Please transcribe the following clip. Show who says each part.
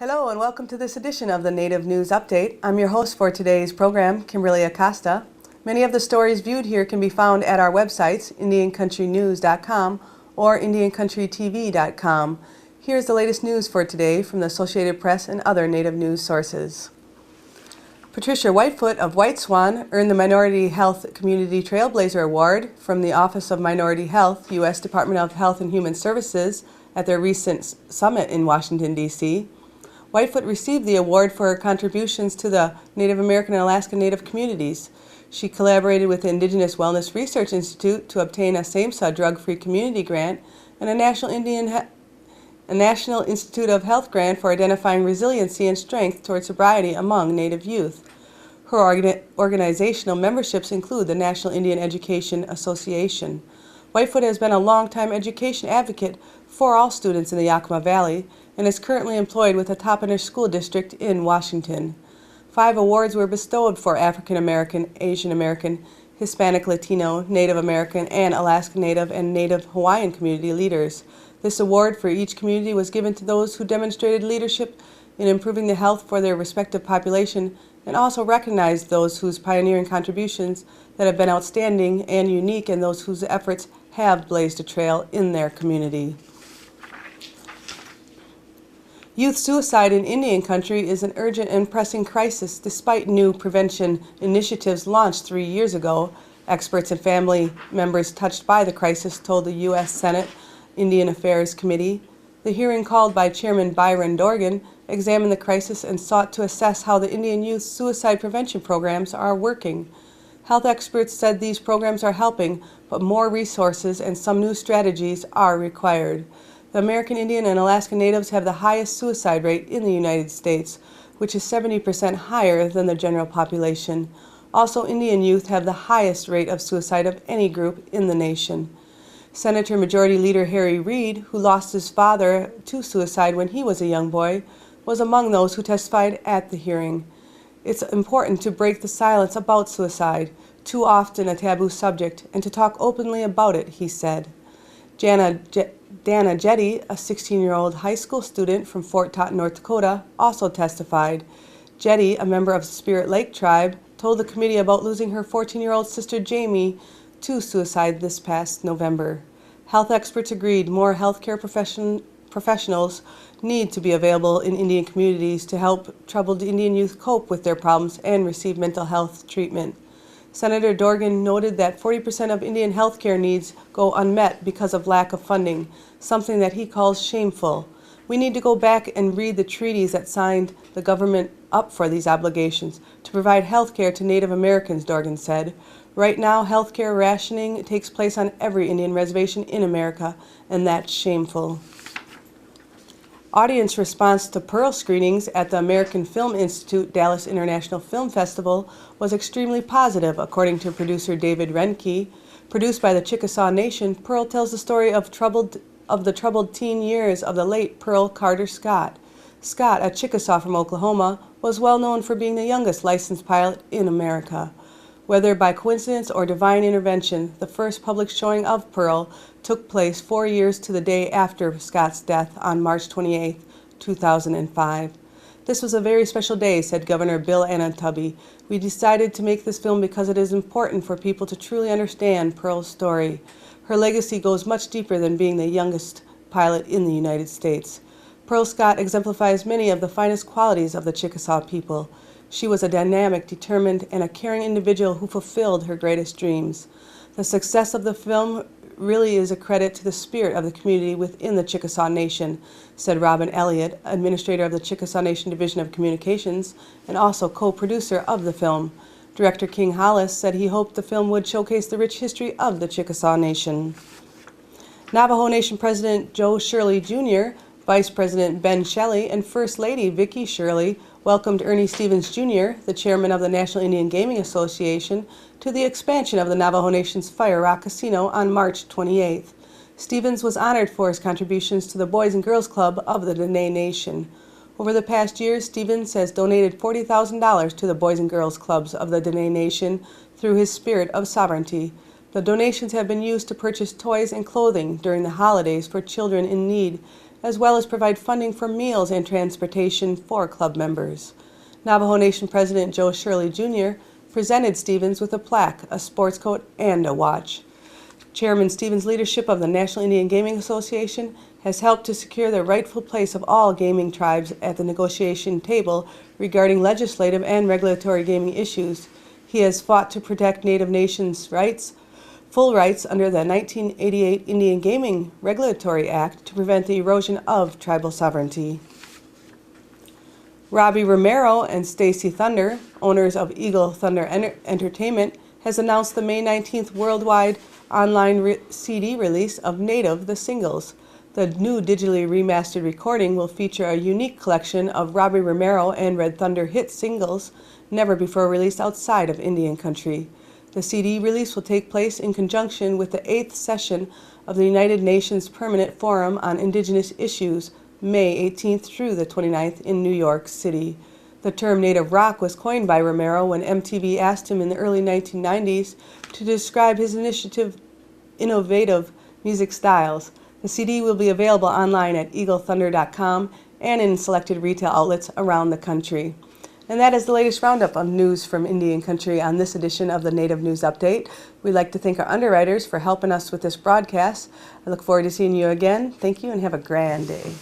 Speaker 1: Hello and welcome to this edition of the Native News Update. I'm your host for today's program, Kimberlie Acosta. Many of the stories viewed here can be found at our websites, IndianCountryNews.com or IndianCountryTV.com. Here's the latest news for today from the Associated Press and other Native news sources. Patricia Whitefoot of White Swan earned the Minority Health Community Trailblazer Award from the Office of Minority Health, U.S. Department of Health and Human Services, at their recent summit in Washington, D.C. Whitefoot received the award for her contributions to the Native American and Alaska Native communities. She collaborated with the Indigenous Wellness Research Institute to obtain a SAMHSA drug-free community grant and a National Institute of Health grant for identifying resiliency and strength toward sobriety among Native youth. Her organizational memberships include the National Indian Education Association. Whitefoot has been a longtime education advocate for all students in the Yakima Valley and is currently employed with the Toppenish School District in Washington. 5 awards were bestowed for African American, Asian American, Hispanic, Latino, Native American, and Alaska Native and Native Hawaiian community leaders. This award for each community was given to those who demonstrated leadership in improving the health for their respective population and also recognized those whose pioneering contributions that have been outstanding and unique and those whose efforts have blazed a trail in their community. Youth suicide in Indian country is an urgent and pressing crisis despite new prevention initiatives launched 3 years ago. Experts and family members touched by the crisis told the U.S. Senate Indian Affairs Committee. The hearing, called by Chairman Byron Dorgan, examined the crisis and sought to assess how the Indian youth suicide prevention programs are working. Health experts said these programs are helping, but more resources and some new strategies are required. The American Indian and Alaska Natives have the highest suicide rate in the United States, which is 70% higher than the general population. Also, Indian youth have the highest rate of suicide of any group in the nation. Senator Majority Leader Harry Reid, who lost his father to suicide when he was a young boy, was among those who testified at the hearing. It's important to break the silence about suicide, too often a taboo subject, and to talk openly about it, he said. Dana Jetty, a 16-year-old high school student from Fort Totten, North Dakota, also testified. Jetty, a member of the Spirit Lake tribe, told the committee about losing her 14-year-old sister Jamie to suicide this past November. Health experts agreed more healthcare professionals need to be available in Indian communities to help troubled Indian youth cope with their problems and receive mental health treatment. Senator Dorgan noted that 40% of Indian health care needs go unmet because of lack of funding, something that he calls shameful. We need to go back and read the treaties that signed the government up for these obligations to provide health care to Native Americans, Dorgan said. Right now, health care rationing takes place on every Indian reservation in America, and that's shameful. Audience response to Pearl screenings at the American Film Institute Dallas International Film Festival was extremely positive, according to producer David Renke. Produced by the Chickasaw Nation, Pearl tells the story of the troubled teen years of the late Pearl Carter Scott. Scott, a Chickasaw from Oklahoma, was well known for being the youngest licensed pilot in America. Whether by coincidence or divine intervention, the first public showing of Pearl took place 4 years to the day after Scott's death on March 28, 2005. This was a very special day, said Governor Bill Anantubby. We decided to make this film because it is important for people to truly understand Pearl's story. Her legacy goes much deeper than being the youngest pilot in the United States. Pearl Scott exemplifies many of the finest qualities of the Chickasaw people. She was a dynamic, determined, and a caring individual who fulfilled her greatest dreams. The success of the film really is a credit to the spirit of the community within the Chickasaw Nation, said Robin Elliott, administrator of the Chickasaw Nation Division of Communications and also co-producer of the film. Director King Hollis said he hoped the film would showcase the rich history of the Chickasaw Nation. Navajo Nation President Joe Shirley Jr., Vice President Ben Shelley, and First Lady Vicki Shirley welcomed Ernie Stevens Jr., the chairman of the National Indian Gaming Association, to the expansion of the Navajo Nation's Fire Rock Casino on March 28th. Stevens was honored for his contributions to the Boys and Girls Club of the Dene Nation. Over the past year, Stevens has donated $40,000 to the Boys and Girls Clubs of the Dene Nation through his spirit of sovereignty. The donations have been used to purchase toys and clothing during the holidays for children in need as well as provide funding for meals and transportation for club members. Navajo Nation President Joe Shirley Jr. presented Stevens with a plaque, a sports coat, and a watch. Chairman Stevens' leadership of the National Indian Gaming Association has helped to secure the rightful place of all gaming tribes at the negotiation table regarding legislative and regulatory gaming issues. He has fought to protect Native Nations' rights, full rights under the 1988 Indian Gaming Regulatory Act to prevent the erosion of tribal sovereignty. Robbie Romero and Stacy Thunder, owners of Eagle Thunder Entertainment, has announced the May 19th worldwide online CD release of Native the Singles. The new digitally remastered recording will feature a unique collection of Robbie Romero and Red Thunder hit singles never before released outside of Indian country. The CD release will take place in conjunction with the 8th session of the United Nations Permanent Forum on Indigenous Issues, May 18th through the 29th in New York City. The term Native Rock was coined by Romero when MTV asked him in the early 1990s to describe his innovative music styles. The CD will be available online at eaglethunder.com and in selected retail outlets around the country. And that is the latest roundup of news from Indian Country on this edition of the Native News Update. We'd like to thank our underwriters for helping us with this broadcast. I look forward to seeing you again. Thank you and have a grand day.